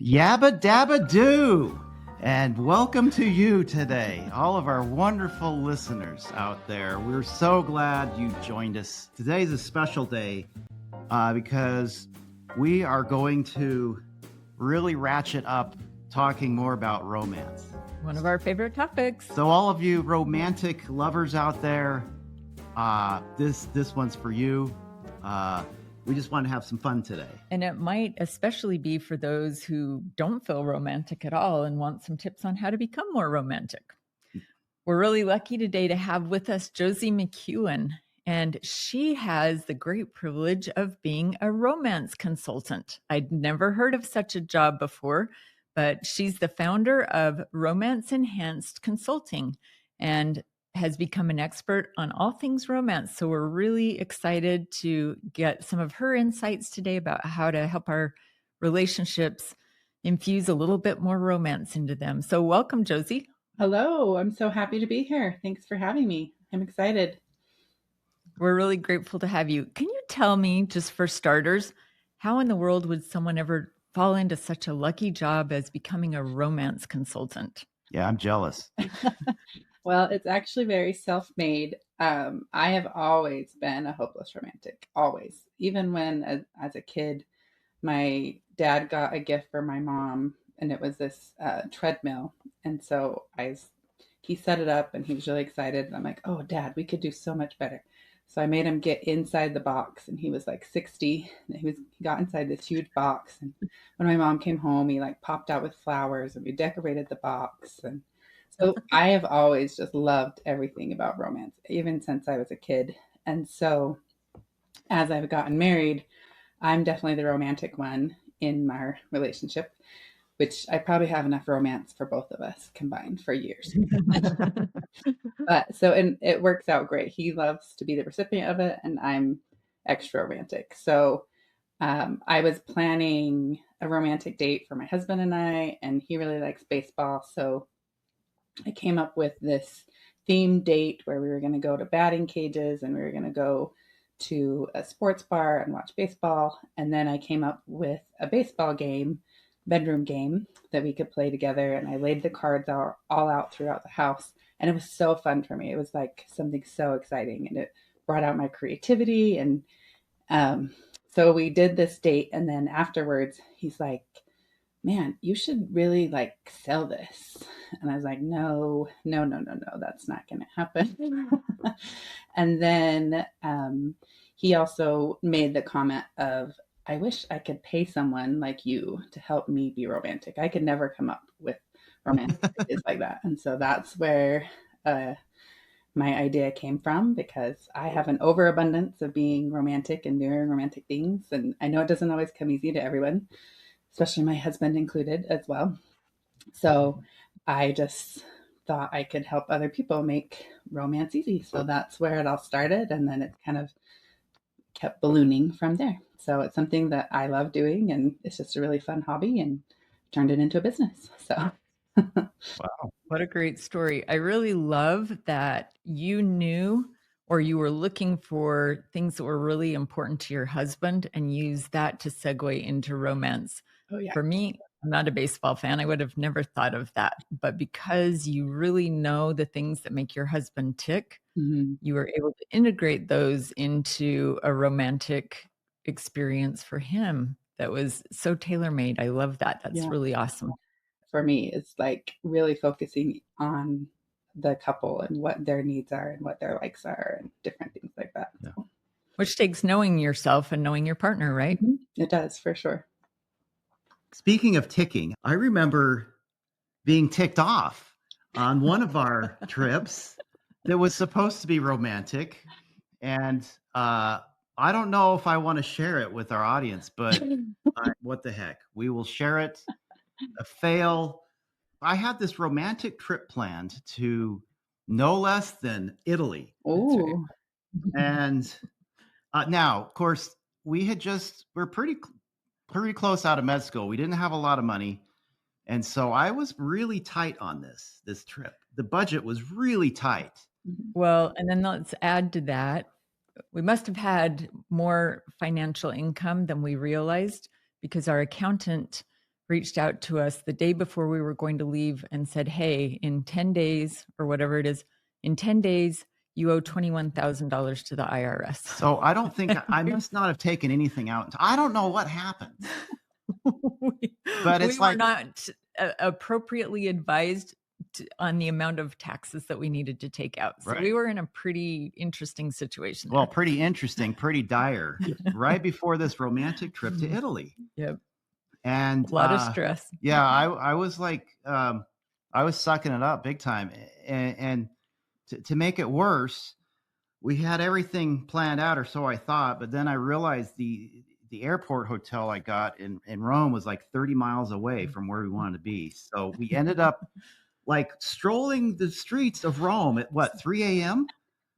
Yabba dabba doo! And welcome to you today, all of our wonderful listeners out there. We're so glad you joined us. Today's a special day because we are going to really ratchet up talking more about romance. One of our favorite topics. So all of you romantic lovers out there, this one's for you. We just want to have some fun today. And it might especially be for those who don't feel romantic at all and want some tips on how to become more romantic. We're really lucky today to have with us Josie McEwen, and she has the great privilege of being a romance consultant. I'd never heard of such a job before, but she's the founder of Romance Enhanced Consulting and has become an expert on all things romance. So we're really excited to get some of her insights today about how to help our relationships infuse a little bit more romance into them. So welcome, Josie. Hello, I'm so happy to be here. Thanks for having me. I'm excited. We're really grateful to have you. Can you tell me, just for starters, how in the world would someone ever fall into such a lucky job as becoming a romance consultant? Yeah, I'm jealous. Well, it's actually very self-made. I have always been a hopeless romantic, always. Even when, as a kid, my dad got a gift for my mom, and it was this treadmill. And so he set it up, and he was really excited. And I'm like, oh, Dad, we could do so much better. So I made him get inside the box, and he was like 60. And he got inside this huge box. And when my mom came home, he like popped out with flowers, and we decorated the box. And so I have always just loved everything about romance, even since I was a kid. And so as I've gotten married, I'm definitely the romantic one in my relationship, which I probably have enough romance for both of us combined for years. And it works out great. He loves to be the recipient of it, and I'm extra romantic. So I was planning a romantic date for my husband and I, and he really likes baseball. So I came up with this themed date where we were going to go to batting cages, and we were going to go to a sports bar and watch baseball. And then I came up with a baseball bedroom game that we could play together. And I laid the cards all out throughout the house. And it was so fun for me. It was like something so exciting, and it brought out my creativity. And so we did this date. And then afterwards, he's like, man, you should really like sell this. And I was like, no, that's not going to happen. And then he also made the comment of, I wish I could pay someone like you to help me be romantic. I could never come up with romantic ideas like that. And so that's where my idea came from, because I have an overabundance of being romantic and doing romantic things. And I know it doesn't always come easy to everyone, especially my husband included as well. So I just thought I could help other people make romance easy. So that's where it all started. And then it kind of kept ballooning from there. So it's something that I love doing, and it's just a really fun hobby, and turned it into a business. So Wow. What a great story. I really love that you knew, or you were looking for things that were really important to your husband and use that to segue into romance. Oh, yeah. For me, I'm not a baseball fan. I would have never thought of that. But because you really know the things that make your husband tick, you were able to integrate those into a romantic experience for him that was so tailor-made. I love that. That's really awesome. For me, it's like really focusing on the couple and what their needs are and what their likes are and different things like that. Yeah. Which takes knowing yourself and knowing your partner, right? It does, for sure. Speaking of ticking, I remember being ticked off on one of our trips that was supposed to be romantic. And I don't know if I want to share it with our audience, but what the heck? We will share it. A fail. I had this romantic trip planned to no less than Italy. Oh, And now, of course, we're pretty close out of med school. We didn't have a lot of money. And so I was really tight on this trip. The budget was really tight. Well, and then let's add to that. We must have had more financial income than we realized, because our accountant reached out to us the day before we were going to leave and said, hey, in 10 days or whatever it is, in 10 days, you owe $21,000 to the IRS. So I don't think I must not have taken anything out. I don't know what happened. But it's we were like not appropriately advised on the amount of taxes that we needed to take out. So Right. we were in a pretty interesting situation. Well, pretty interesting, pretty dire, right before this romantic trip to Italy. Yep. And A lot of stress. Yeah, I was like, I was sucking it up big time. And to make it worse, we had everything planned out, or so I thought. But then I realized the airport hotel I got in Rome was like 30 miles away from where we wanted to be. So we ended up like strolling the streets of Rome at what, 3 a.m.?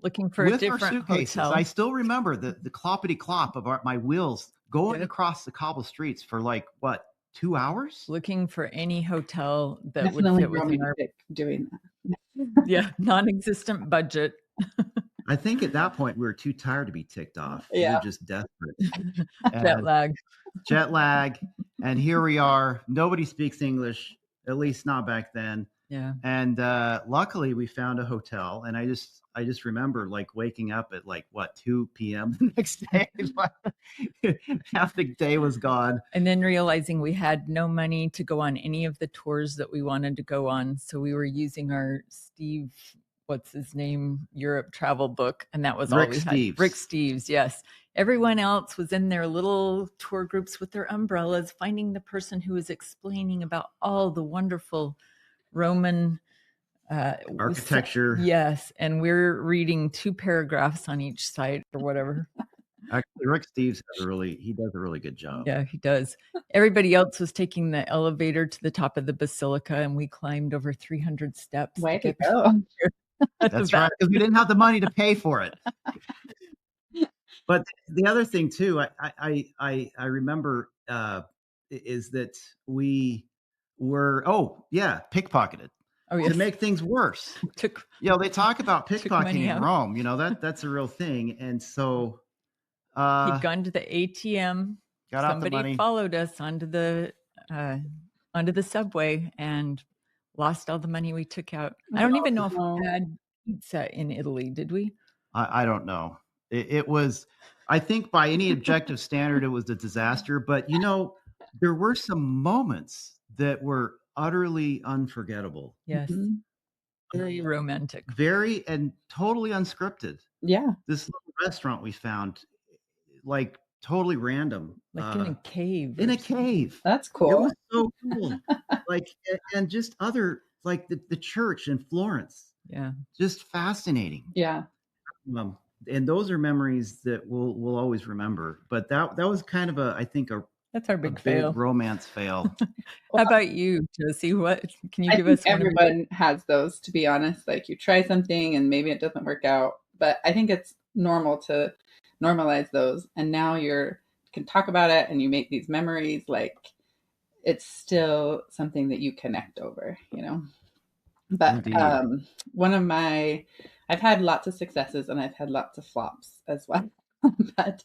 Looking for with a different our suitcases. hotel. I still remember the cloppity clop of my wheels going across the cobble streets for like what, 2 hours? Looking for any hotel that Definitely would fit within our romantic doing that. non-existent budget. I think at that point we were too tired to be ticked off. We Yeah. were just desperate. Jet lag. Jet lag. And here we are. Nobody speaks English, at least not back then. Yeah. And luckily we found a hotel, and I just remember like waking up at like what, 2 p.m. the next day. Half the day was gone. And then realizing we had no money to go on any of the tours that we wanted to go on. So we were using our Steve, what's his name, Europe travel book. And that was all we had. Rick Steves, yes. Everyone else was in their little tour groups with their umbrellas, finding the person who was explaining about all the wonderful Roman architecture. Yes. And we're reading 2 paragraphs on each site or whatever. Actually, Rick Steves he does a really good job. Yeah, he does. Everybody else was taking the elevator to the top of the basilica, and we climbed over 300 steps. Way to go. That's right, because we didn't have the money to pay for it. But the other thing too, I remember is that we were pickpocketed. Oh, yes. To make things worse. They talk about pickpocketing in Rome. That's a real thing. And so he'd gone to the ATM. Somebody followed us onto the subway and lost all the money we took out. I don't even know if we had pizza in Italy. Did we? I don't know. It was, I think by any objective standard, it was a disaster. But there were some moments that were utterly unforgettable. Yes. Mm-hmm. Very romantic. Very and totally unscripted. Yeah. This little restaurant we found, like totally random. Like in a cave. In a cave. That's cool. It was so cool. And just other, like the church in Florence. Yeah. Just fascinating. Yeah. And those are memories that we'll always remember. But that was kind of that's our big fail. Romance fail. How about you, Josie? What can you give us? Everyone has those, to be honest. Like you try something and maybe it doesn't work out, but I think it's normal to normalize those. And now you can talk about it and you make these memories. Like it's still something that you connect over, But I've had lots of successes and I've had lots of flops as well. But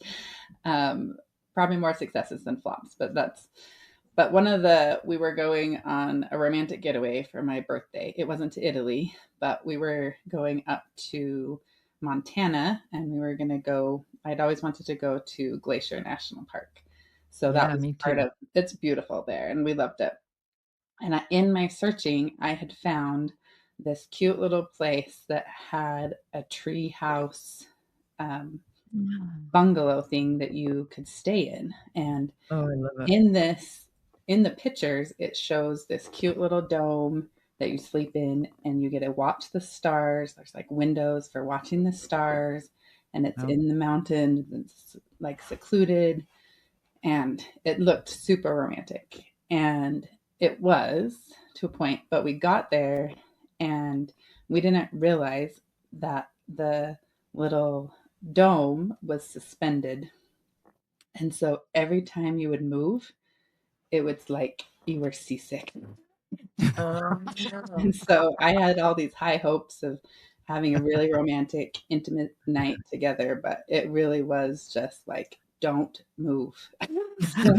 probably more successes than flops, but we were going on a romantic getaway for my birthday. It wasn't to Italy, but we were going up to Montana and we were going to go, I'd always wanted to go to Glacier National Park. So that was part of, it's beautiful there and we loved it. And in my searching, I had found this cute little place that had a tree house, bungalow thing that you could stay in. And I love it. In the pictures, it shows this cute little dome that you sleep in and you get to watch the stars. There's like windows for watching the stars and it's in the mountains. It's like secluded and it looked super romantic and it was to a point, but we got there and we didn't realize that the little dome was suspended. And so every time you would move, it was like you were seasick. And so I had all these high hopes of having a really romantic, intimate night together, but it really was just like don't move. So,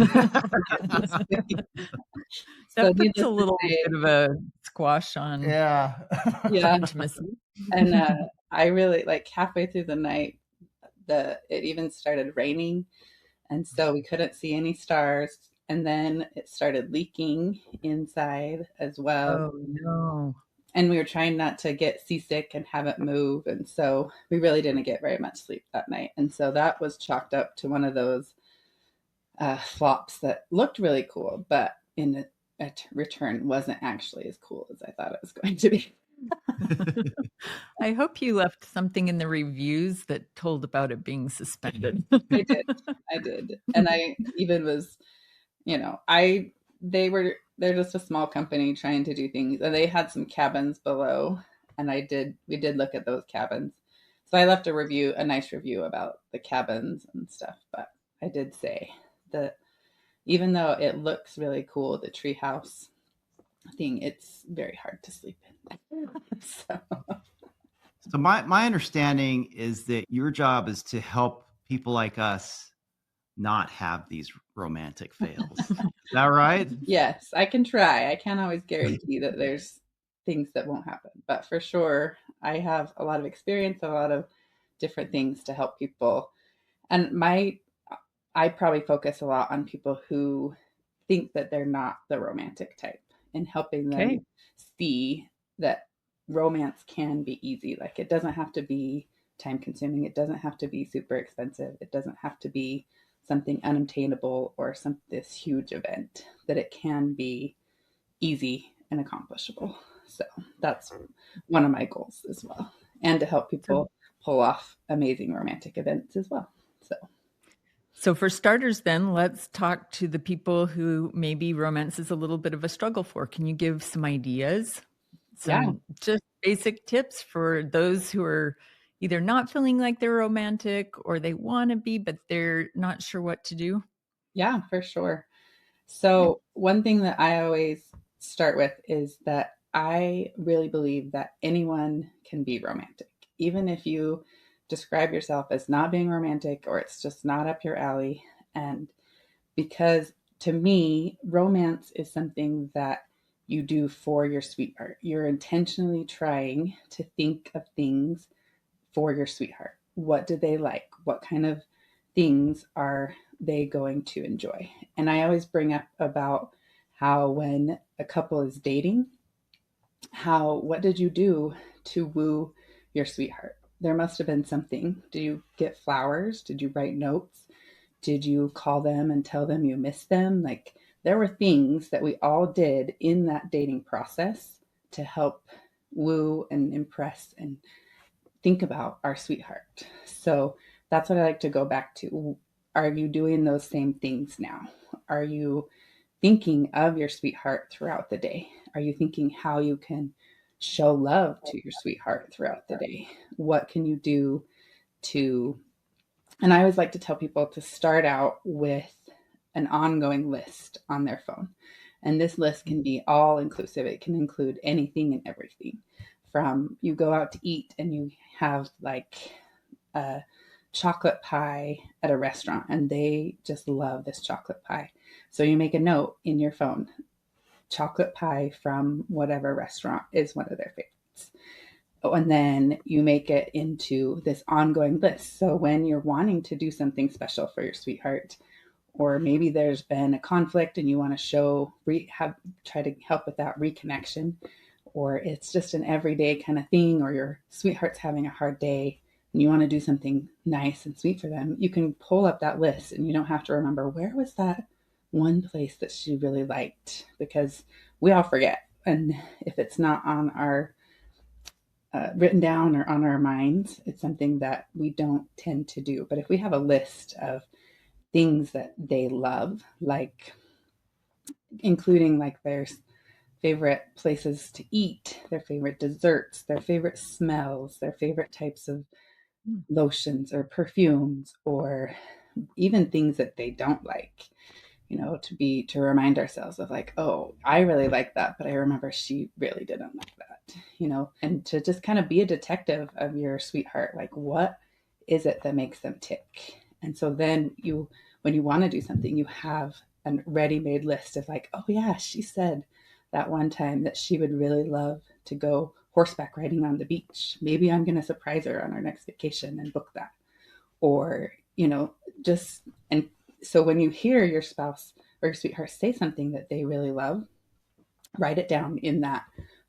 That puts needless a to little say, bit of a squash on Yeah. yeah. intimacy. And I really, like, halfway through the night, it even started raining, and so we couldn't see any stars. And then it started leaking inside as well. Oh no. And we were trying not to get seasick and have it move. And so we really didn't get very much sleep that night. And so that was chalked up to one of those flops that looked really cool, but in return wasn't actually as cool as I thought it was going to be. I hope you left something in the reviews that told about it being suspended. I did. And I even was, they're just a small company trying to do things. And they had some cabins below, and we did look at those cabins. So I left a nice review about the cabins and stuff. But I did say that even though it looks really cool, the treehouse thing, it's very hard to sleep in. So my understanding is that your job is to help people like us not have these romantic fails. Is that right? Yes, I can try. I can't always guarantee that there's things that won't happen, but for sure, I have a lot of experience, a lot of different things to help people. And I probably focus a lot on people who think that they're not the romantic type, and helping them Okay. see that romance can be easy. Like, it doesn't have to be time consuming. It doesn't have to be super expensive. It doesn't have to be something unobtainable or this huge event, that it can be easy and accomplishable. So that's one of my goals as well. And to help people pull off amazing romantic events as well. So for starters, then let's talk to the people who maybe romance is a little bit of a struggle for. Can you give some ideas? Some just basic tips for those who are either not feeling like they're romantic or they want to be, but they're not sure what to do? Yeah, for sure. So one thing that I always start with is that I really believe that anyone can be romantic, even if you describe yourself as not being romantic or it's just not up your alley. And because to me, romance is something that you do for your sweetheart. You're intentionally trying to think of things for your sweetheart. What do they like? What kind of things are they going to enjoy? And I always bring up about how when a couple is dating, what did you do to woo your sweetheart? There must have been something. Did you get flowers? Did you write notes? Did you call them and tell them you miss them? Like, there were things that we all did in that dating process to help woo and impress and think about our sweetheart. So that's what I like to go back to. Are you doing those same things now? Are you thinking of your sweetheart throughout the day? Are you thinking how you can show love to your sweetheart throughout the day? What can you do to, and I always like to tell people to start out with an ongoing list on their phone. And this list can be all inclusive. It can include anything and everything. From you go out to eat and you have like a chocolate pie at a restaurant and they just love this chocolate pie. So you make a note in your phone, chocolate pie from whatever restaurant is one of their favorites. And then you make it into this ongoing list. So when you're wanting to do something special for your sweetheart, or maybe there's been a conflict and you want to try to help with that reconnection, or it's just an everyday kind of thing, or your sweetheart's having a hard day and you want to do something nice and sweet for them, you can pull up that list and you don't have to remember where was that one place that she really liked, because we all forget. And if it's not on our written down or on our minds, it's something that we don't tend to do. But if we have a list of things that they love, like including like their favorite places to eat, their favorite desserts, their favorite smells, their favorite types of lotions or perfumes, or even things that they don't like, to remind ourselves of like, oh, I really like that, but I remember she really didn't like that, and to just kind of be a detective of your sweetheart. Like, what is it that makes them tick? And so then when you want to do something, you have a ready-made list of like, oh yeah, she said that one time that she would really love to go horseback riding on the beach. Maybe I'm going to surprise her on our next vacation and book that. Or, just, and so when you hear your spouse or your sweetheart say something that they really love, write it down in that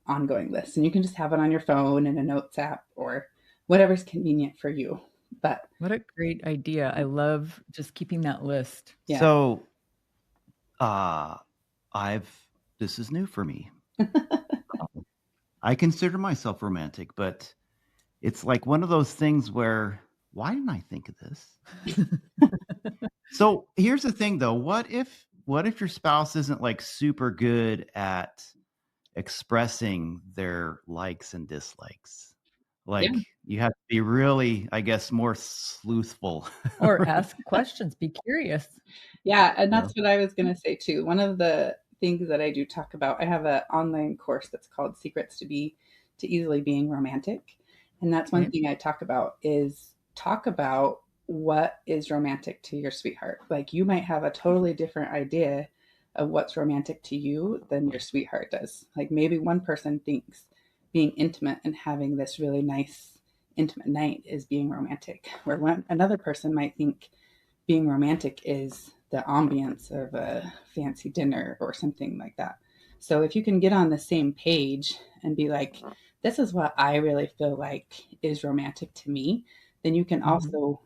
ongoing list. And you can just have it on your phone in a notes app or whatever's convenient for you. But What a great idea. I love just keeping that list. yeah. So, this is new for me. I consider myself romantic, but it's like one of those things where, why didn't I think of this? So here's the thing though. What if your spouse isn't like super good at expressing their likes and dislikes? Like Yeah. you have to be really, I guess, more sleuthful. Or ask questions, be curious. Yeah, and that's what I was going to say too. One of the things that I do talk about, I have an online course that's called Secrets to Easily Being Romantic. And that's one thing I talk about what is romantic to your sweetheart. Like you might have a totally different idea of what's romantic to you than your sweetheart does. Like maybe one person thinks being intimate and having this really nice intimate night is being romantic, where another person might think being romantic is the ambience of a fancy dinner or something like that. So if you can get on the same page and be like, this is what I really feel like is romantic to me, then you can also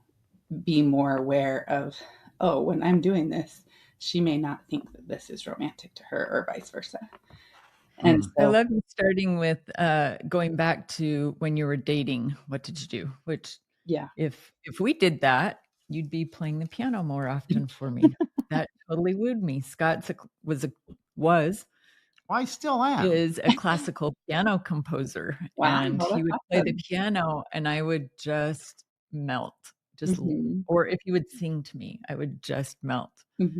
be more aware of, oh, when I'm doing this, she may not think that this is romantic to her or vice versa. And I love you starting with going back to when you were dating. What did you do? Which, yeah, if we did that, you'd be playing the piano more often for me. That totally wooed me. Scott was I still am. is a classical piano composer, wow, and well, he would awesome. play the piano, and I would just melt. Or if he would sing to me, I would just melt. But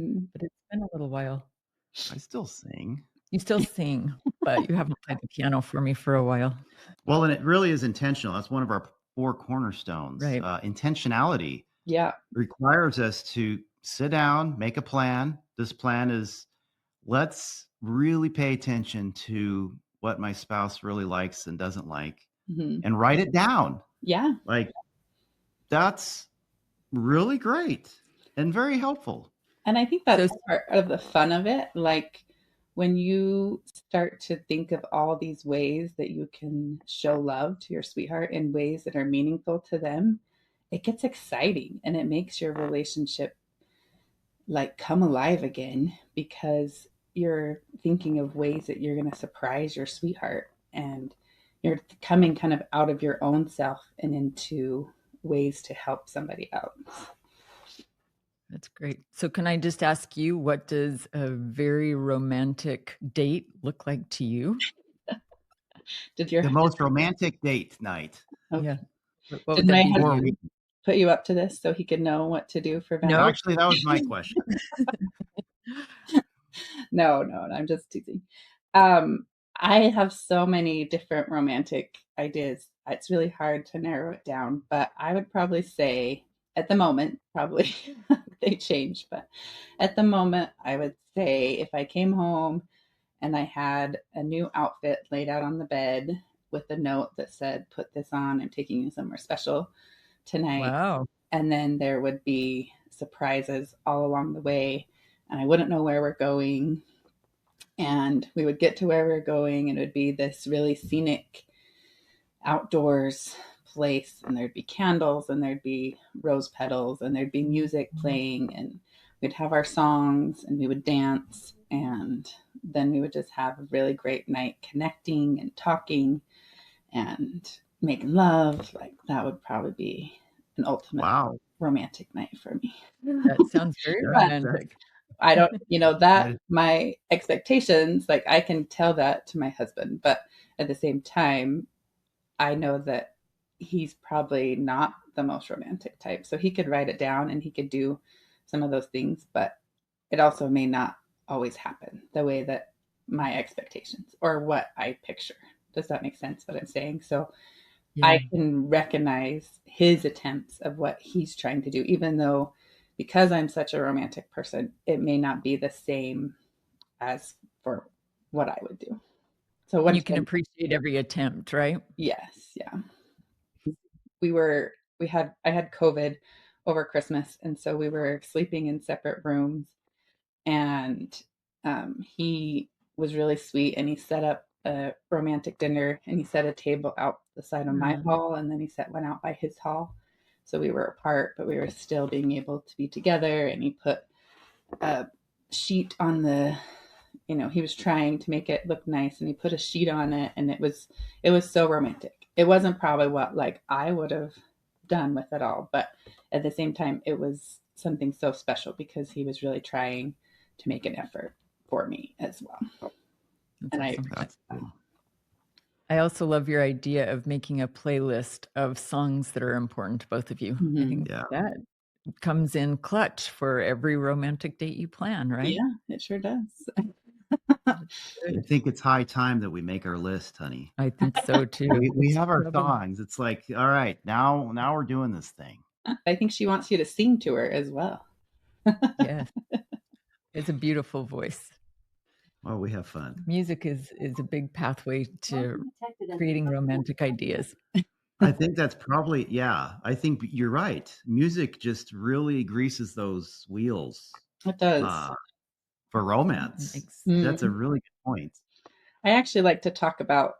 it's been a little while. I still sing. You still sing, but you haven't played the piano for me for a while. Well, and it really is intentional. That's one of our 4 cornerstones. Right. Intentionality Yeah. requires us to sit down, make a plan. This plan is, let's really pay attention to what my spouse really likes and doesn't like, and write it down. Yeah. Like, that's really great and very helpful. And I think that's part of the fun of it. Like when you start to think of all these ways that you can show love to your sweetheart in ways that are meaningful to them, it gets exciting and it makes your relationship like come alive again because you're thinking of ways that you're going to surprise your sweetheart and you're coming kind of out of your own self and into ways to help somebody else. That's great. So can I just ask you, what does a very romantic date look like to you? The most romantic date night? Okay. Yeah. Did my husband put you up to this so he could know what to do for Valentine's? No, actually, that was my question. No, I'm just teasing. I have so many different romantic ideas. It's really hard to narrow it down, but I would probably say at the moment, probably they change, but at the moment, I would say if I came home and I had a new outfit laid out on the bed with a note that said, put this on, I'm taking you somewhere special tonight. Wow. And then there would be surprises all along the way, and I wouldn't know where we're going. And we would get to where we're going, and it would be this really scenic outdoors place, and there'd be candles, and there'd be rose petals, and there'd be music playing, and we'd have our songs, and we would dance, and then we would just have a really great night connecting and talking and making love. Like that would probably be an ultimate romantic night for me. That sounds very romantic. I don't, that my expectations, like I can tell that to my husband, but at the same time, I know that he's probably not the most romantic type. So he could write it down and he could do some of those things, but it also may not always happen the way that my expectations or what I picture. Does that make sense what I'm saying? So I can recognize his attempts of what he's trying to do, even though because I'm such a romantic person, it may not be the same as for what I would do. So you can appreciate every attempt, right? Yes, yeah. I had COVID over Christmas, and so we were sleeping in separate rooms. And he was really sweet, and he set up a romantic dinner, and he set a table out the side of my hall, and then he set one out by his hall. So we were apart, but we were still being able to be together. And he put a sheet on the, he was trying to make it look nice, and he put a sheet on it, and it was so romantic. It wasn't probably what like I would have done with it all, but at the same time, it was something so special because he was really trying to make an effort for me as well. That's and awesome. That's cool. I also love your idea of making a playlist of songs that are important to both of you. I think that comes in clutch for every romantic date you plan, right? Yeah, it sure does. I think it's high time that we make our list, honey. I think so too. We have our songs. It's like, all right, now we're doing this thing. I think she wants you to sing to her as well. Yes. It's a beautiful voice. Well, we have fun. Music is a big pathway to creating romantic ideas. I think that's probably, I think you're right. Music just really greases those wheels. It does. For romance. That's a really good point. I actually like to talk about,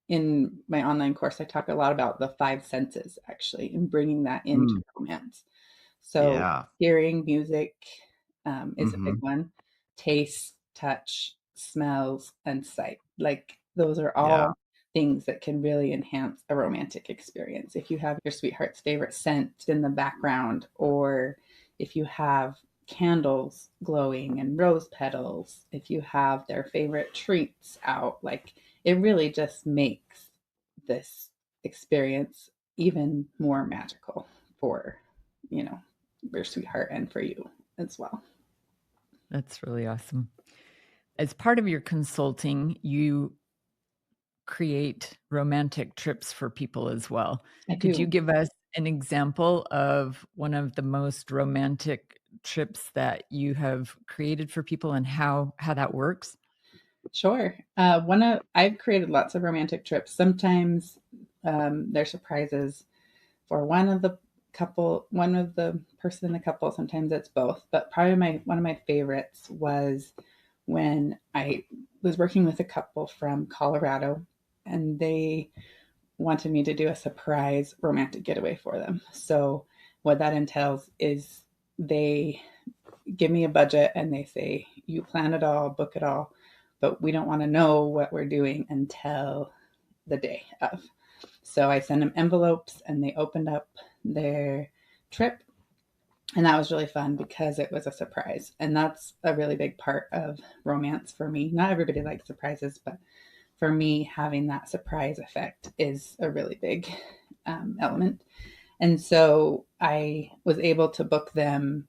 in my online course, I talk a lot about the 5 senses actually, and bringing that into romance. So hearing music is a big one. Taste, touch, smells, and sight. Like those are all things that can really enhance a romantic experience. If you have your sweetheart's favorite scent in the background, or if you have candles glowing and rose petals, if you have their favorite treats out, like it really just makes this experience even more magical for, your sweetheart and for you as well. That's really awesome. As part of your consulting, you create romantic trips for people as well. Could you give us an example of one of the most romantic trips that you have created for people and how that works? Sure. I've created lots of romantic trips. Sometimes they're surprises for one of the person in the couple. Sometimes it's both, but probably one of my favorites was when I was working with a couple from Colorado, and they wanted me to do a surprise romantic getaway for them. So what that entails is they give me a budget and they say, you plan it all, book it all, but we don't want to know what we're doing until the day of. So I send them envelopes, and they opened up their trip. And that was really fun because it was a surprise. And that's a really big part of romance for me. Not everybody likes surprises, but for me, having that surprise effect is a really big element. And so I was able to book them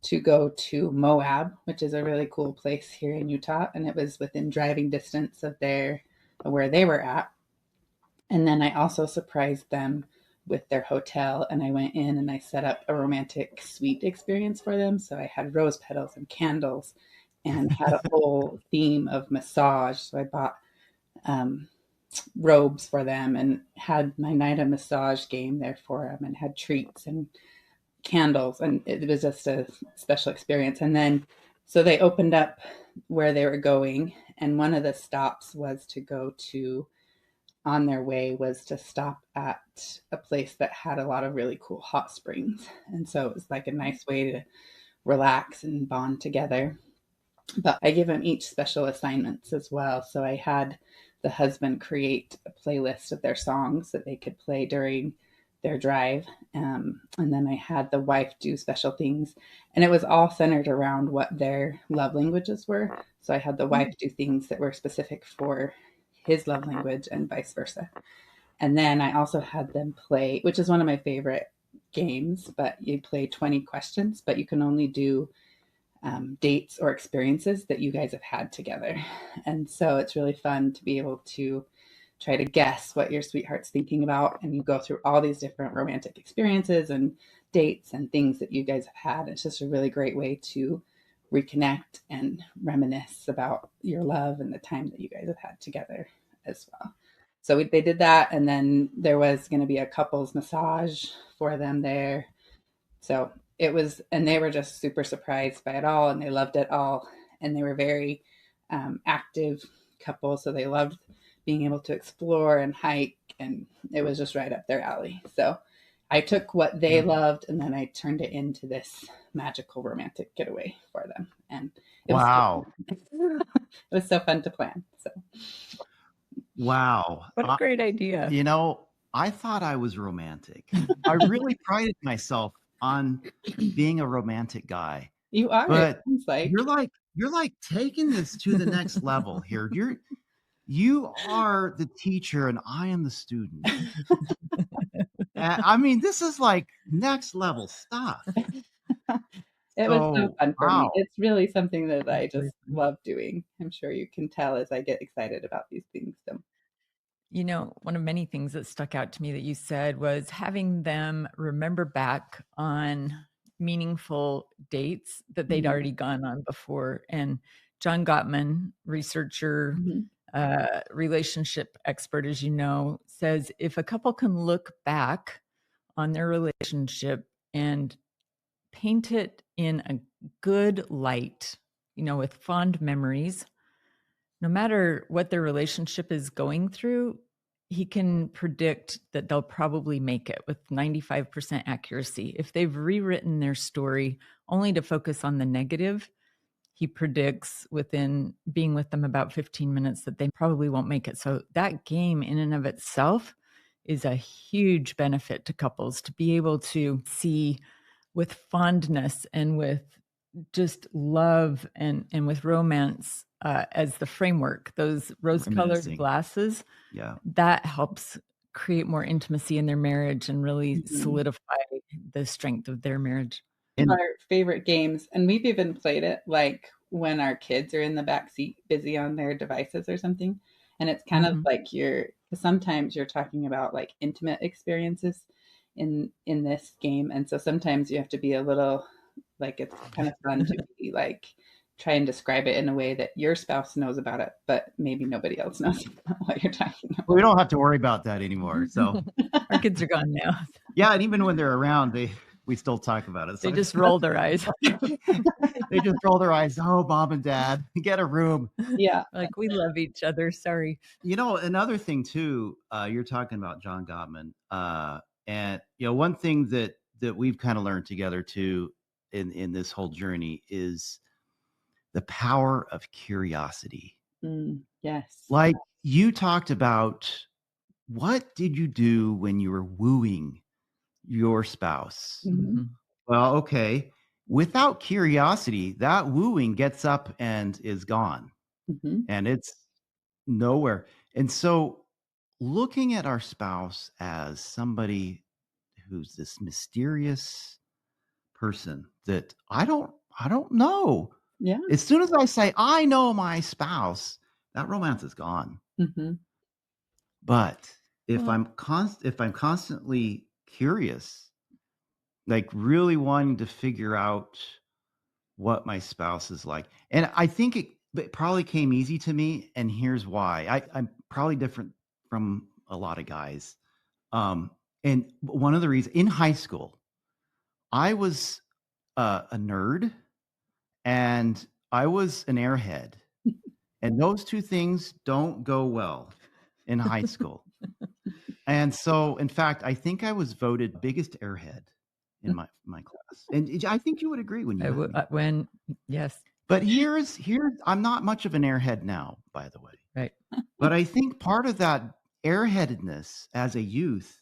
to go to Moab, which is a really cool place here in Utah. And it was within driving distance of where they were at. And then I also surprised them with their hotel, and I went in and I set up a romantic suite experience for them. So I had rose petals and candles and had a whole theme of massage. So I bought robes for them and had my night of massage game there for them, and had treats and candles, and it was just a special experience. And then so they opened up where they were going, and one of the stops was to go to on their way was to stop at a place that had a lot of really cool hot springs. And so it was like a nice way to relax and bond together. But I give them each special assignments as well. So I had the husband create a playlist of their songs that they could play during their drive. And then I had the wife do special things. And it was all centered around what their love languages were. So I had the wife do things that were specific for his love language and vice versa. And then I also had them play, which is one of my favorite games, but you play 20 questions, but you can only do dates or experiences that you guys have had together. And so it's really fun to be able to try to guess what your sweetheart's thinking about. And you go through all these different romantic experiences and dates and things that you guys have had. It's just a really great way to reconnect and reminisce about your love and the time that you guys have had together as well. So they did that, and then there was going to be a couples massage for them there. So it was, and they were just super surprised by it all, and they loved it all, and they were very active couple, so they loved being able to explore and hike, and it was just right up their alley. So I took what they loved, and then I turned it into this magical romantic getaway for them, and it was Wow. it was so fun to plan. So Wow. What a great idea. You know, I thought I was romantic. I really prided myself on being a romantic guy. you are, But it like you're like taking this to the next level here. You are the teacher and I am the student. I mean, this is like next level stuff. it was so fun for me. Wow. It's really something that I just love doing. I'm sure you can tell as I get excited about these things. So. You know, one of many things that stuck out to me that you said was having them remember back on meaningful dates that they'd already gone on before. And John Gottman, researcher, relationship expert, as you know, says if a couple can look back on their relationship and paint it in a good light, you know, with fond memories, no matter what their relationship is going through, he can predict that they'll probably make it with 95% accuracy. If they've rewritten their story only to focus on the negative, he predicts within being with them about 15 minutes that they probably won't make it. So that game in and of itself is a huge benefit to couples, to be able to see with fondness and with just love and with romance as the framework, those rose-colored glasses, that helps create more intimacy in their marriage and really solidify the strength of their marriage. Our favorite games, and we've even played it like when our kids are in the back seat busy on their devices or something, and it's kind of like sometimes you're talking about like intimate experiences in this game, and so sometimes you have to be a little like, it's kind of fun to be like try and describe it in a way that your spouse knows about it, but maybe nobody else knows what you're talking about. We don't have to worry about that anymore. So our kids are gone now. Yeah, and even when they're around, we still talk about it. So they just roll their eyes. They just roll their eyes. Oh, mom and dad, get a room. Yeah, like we love each other. Sorry. You know, another thing too. You're talking about John Gottman, and you know, one thing that we've kind of learned together too in this whole journey is the power of curiosity. Yes. Like you talked about, what did you do when you were wooing your spouse? Well, okay. Without curiosity, that wooing gets up and is gone, and it's nowhere. And so looking at our spouse as somebody who's this mysterious person that I don't know. Yeah. As soon as I say I know my spouse, that romance is gone. But if I'm constantly curious, like really wanting to figure out what my spouse is like, and I think it probably came easy to me, and here's why. I'm probably different from a lot of guys. And one of the reasons, in high school, I was a nerd and I was an airhead. And those two things don't go well in high school. And so, in fact, I think I was voted biggest airhead in my class. And I think you would agree when you yes. But here's I'm not much of an airhead now, by the way. Right. But I think part of that airheadedness as a youth,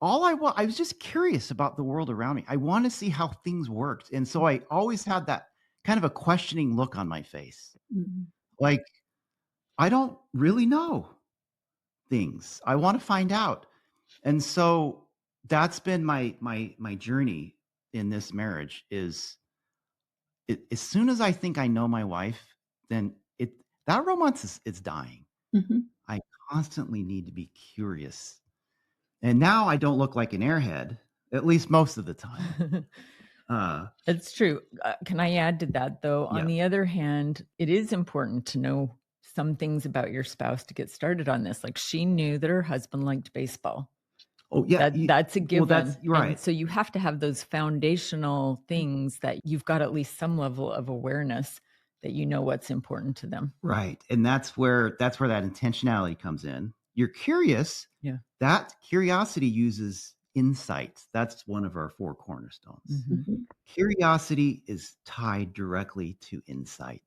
I was just curious about the world around me. I want to see how things worked. And so I always had that kind of a questioning look on my face. Like, I don't really know things. I want to find out. And so that's been my journey in this marriage is as soon as I think I know my wife, then that romance is dying. I constantly need to be curious. And now I don't look like an airhead. at least most of the time. That's true. Can I add to that, though? Yeah. On the other hand, it is important to know some things about your spouse to get started on this. Like, she knew that her husband liked baseball. Oh, yeah. That's a Well, given. you're And right. so you have to have those foundational things that you've got at least some level of awareness that you know what's important to them. Right. And that's where that intentionality comes in. You're curious. Yeah. That curiosity uses insight. That's one of our 4 cornerstones. Mhm. Curiosity is tied directly to insight.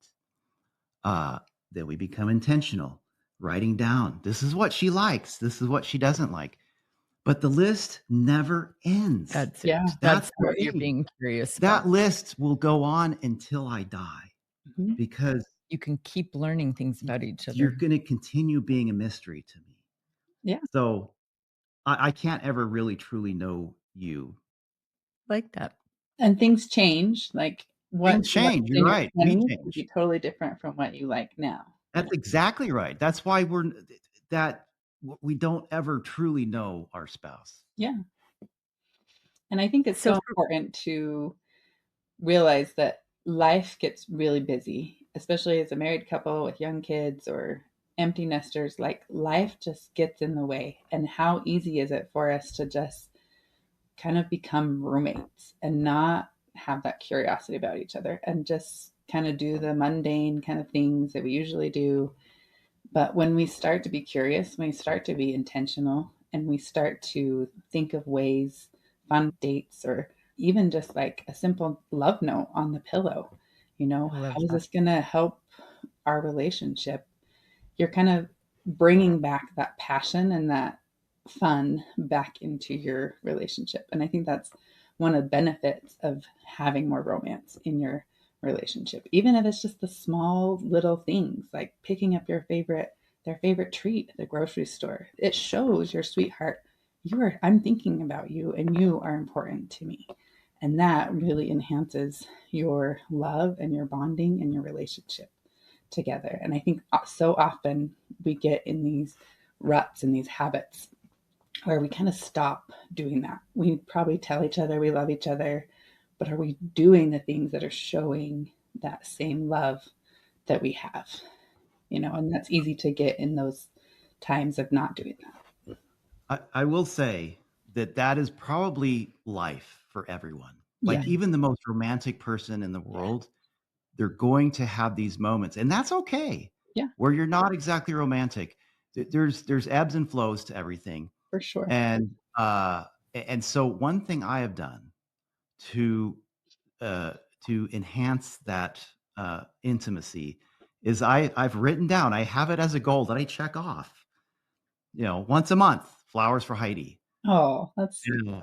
Then we become intentional, writing down, this is what she likes, this is what she doesn't like. But the list never ends. That's it. Yeah. That's the what you're thing. being curious That about. list will go on until I die Mhm. because You can keep learning things about each you're other. going to continue being a mystery to me. Yeah. So I can't ever really truly know you. Like that. And things change. Like what Things you liked change. You're in your right. We 20s would be change. totally different from what you like now. That's exactly right. That's why we don't ever truly know our spouse. Yeah. And I think it's So so important to realize that life gets really busy, especially as a married couple with young kids or empty nesters. Like life just gets in the way. And how easy is it for us to just kind of become roommates and not have that curiosity about each other and just kind of do the mundane kind of things that we usually do. But when we start to be curious, when we start to be intentional, and we start to think of ways, fun dates, or even just like a simple love note on the pillow, I love how is that. this going to help our relationship? You're kind of bringing back that passion and that fun back into your relationship. And I think that's one of the benefits of having more romance in your relationship, even if it's just the small little things like picking up their favorite treat at the grocery store. It shows your sweetheart, I'm thinking about you and you are important to me. And that really enhances your love and your bonding and your relationship together. And I think so often we get in these ruts and these habits where we kind of stop doing that. We probably tell each other we love each other, but are we doing the things that are showing that same love that we have? And that's easy to get in those times of not doing that. I will say that is probably life for everyone. Yeah. Like even the most romantic person in the world, they're going to have these moments, and that's okay. Yeah. Where you're not exactly romantic. There's ebbs and flows to everything. For sure. And so one thing I have done to enhance that intimacy is I've written down, I have it as a goal that I check off, once a month, flowers for Heidi. Oh, that's sweet. Yeah.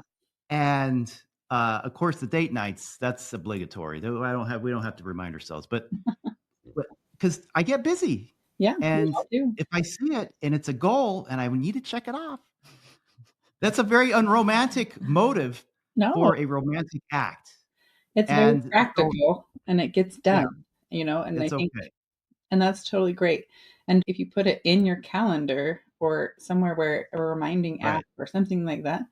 And of course the date nights, that's obligatory. We don't have to remind ourselves, but because I get busy. Yeah, And we all do. if I see it and it's a goal and I need to check it off, that's a very unromantic motive No, for a romantic act. it's very And so, practical and it gets yeah, done, and I it's think, okay. and that's totally great. And if you put it in your calendar or somewhere where a reminding app Right. or something like that,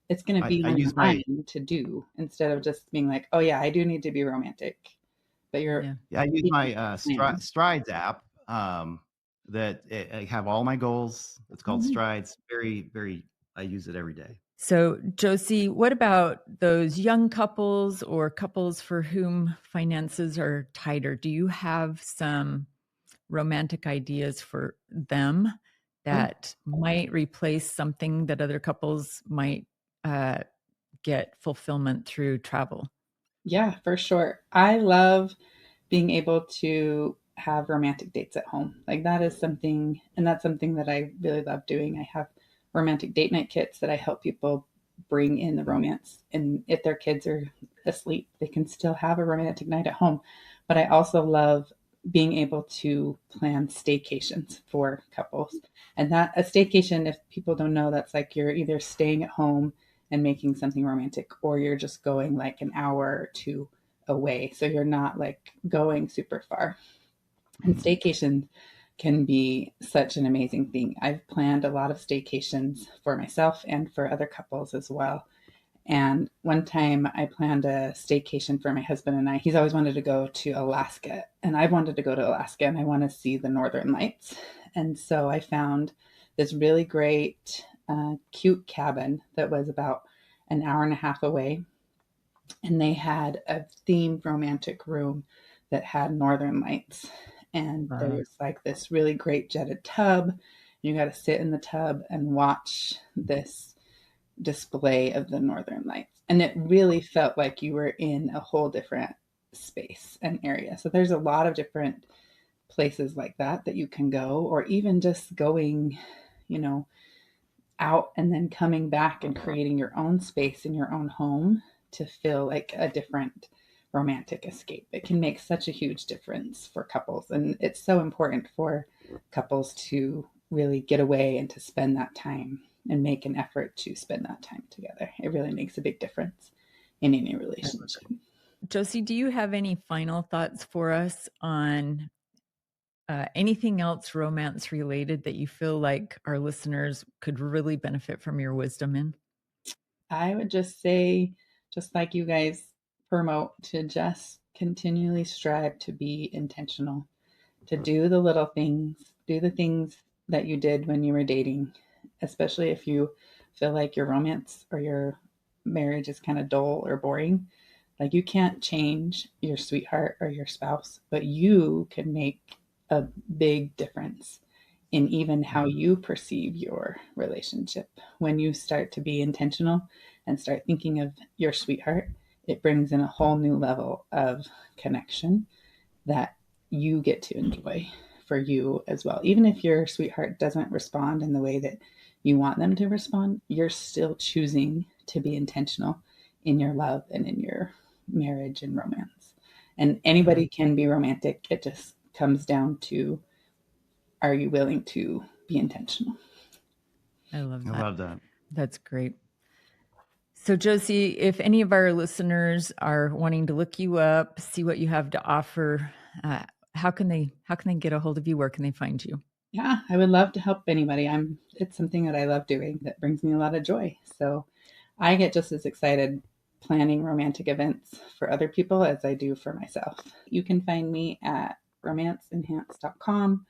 it's going to be I on your use my mind to do instead of just being like, oh yeah, I do need to be romantic. But Yeah. I use my plan. Strides app that I have all my goals. It's called Mhm. Strides. Very, very, I use it every day. So, Josie, what about those young couples or couples for whom finances are tighter? Do you have some romantic ideas for them that might replace something that other couples might get fulfillment through travel? Yeah, for sure. I love being able to have romantic dates at home. Like that is something, and that's something that I really love doing. I have romantic date night kits that I help people bring in the romance. And if their kids are asleep, they can still have a romantic night at home. But I also love being able to plan staycations for couples. And that a staycation, if people don't know, that's like you're either staying at home and making something romantic, or you're just going like an hour or two away. So you're not like going super far. And staycation can be such an amazing thing. I've planned a lot of staycations for myself and for other couples as well. And one time I planned a staycation for my husband and I. He's always wanted to go to Alaska, and I wanted to go to Alaska, and I want to see the Northern Lights. And so I found this really great, cute cabin that was about an hour and a half away. And they had a themed romantic room that had Northern Lights. And there was like this really great jetted tub. You got to sit in the tub and watch this display of the Northern Lights. And it really felt like you were in a whole different space and area. So there's a lot of different places like that you can go, or even just going, out and then coming back and creating your own space in your own home to feel like a different romantic escape. It can make such a huge difference for couples. And it's so important for couples to really get away and to spend that time and make an effort to spend that time together. It really makes a big difference in any relationship. Josie, do you have any final thoughts for us on anything else romance related that you feel like our listeners could really benefit from your wisdom in? I would just say, just like you guys promote, to just continually strive to be intentional, to do the little things, do the things that you did when you were dating, especially if you feel like your romance or your marriage is kind of dull or boring. Like, you can't change your sweetheart or your spouse, but you can make a big difference in even how you perceive your relationship. When you start to be intentional and start thinking of your sweetheart, it brings in a whole new level of connection that you get to enjoy for you as well. Even if your sweetheart doesn't respond in the way that you want them to respond, you're still choosing to be intentional in your love and in your marriage and romance. And anybody can be romantic. It just comes down to, are you willing to be intentional? I love that. I love that. That's great. So Josie, if any of our listeners are wanting to look you up, see what you have to offer, how can they get a hold of you? Where can they find you? Yeah, I would love to help anybody. It's something that I love doing that brings me a lot of joy. So I get just as excited planning romantic events for other people as I do for myself. You can find me at romanceenhanced.com.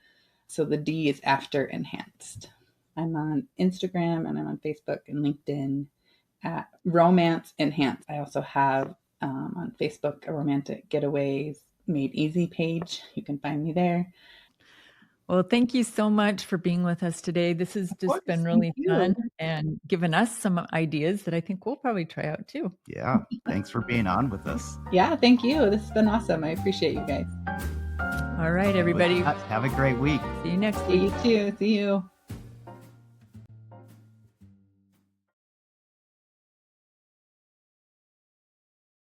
So the D is after enhanced. I'm on Instagram and I'm on Facebook and LinkedIn at Romance Enhanced. I also have on Facebook a Romantic Getaways Made Easy page. You can find me there. Well, thank you so much for being with us today. This has just been really fun and given us some ideas that I think we'll probably try out too. Yeah. Thanks for being on with us. Yeah, thank you. This has been awesome. I appreciate you guys. All right, everybody. Have a great week. See you next week. You too. See you.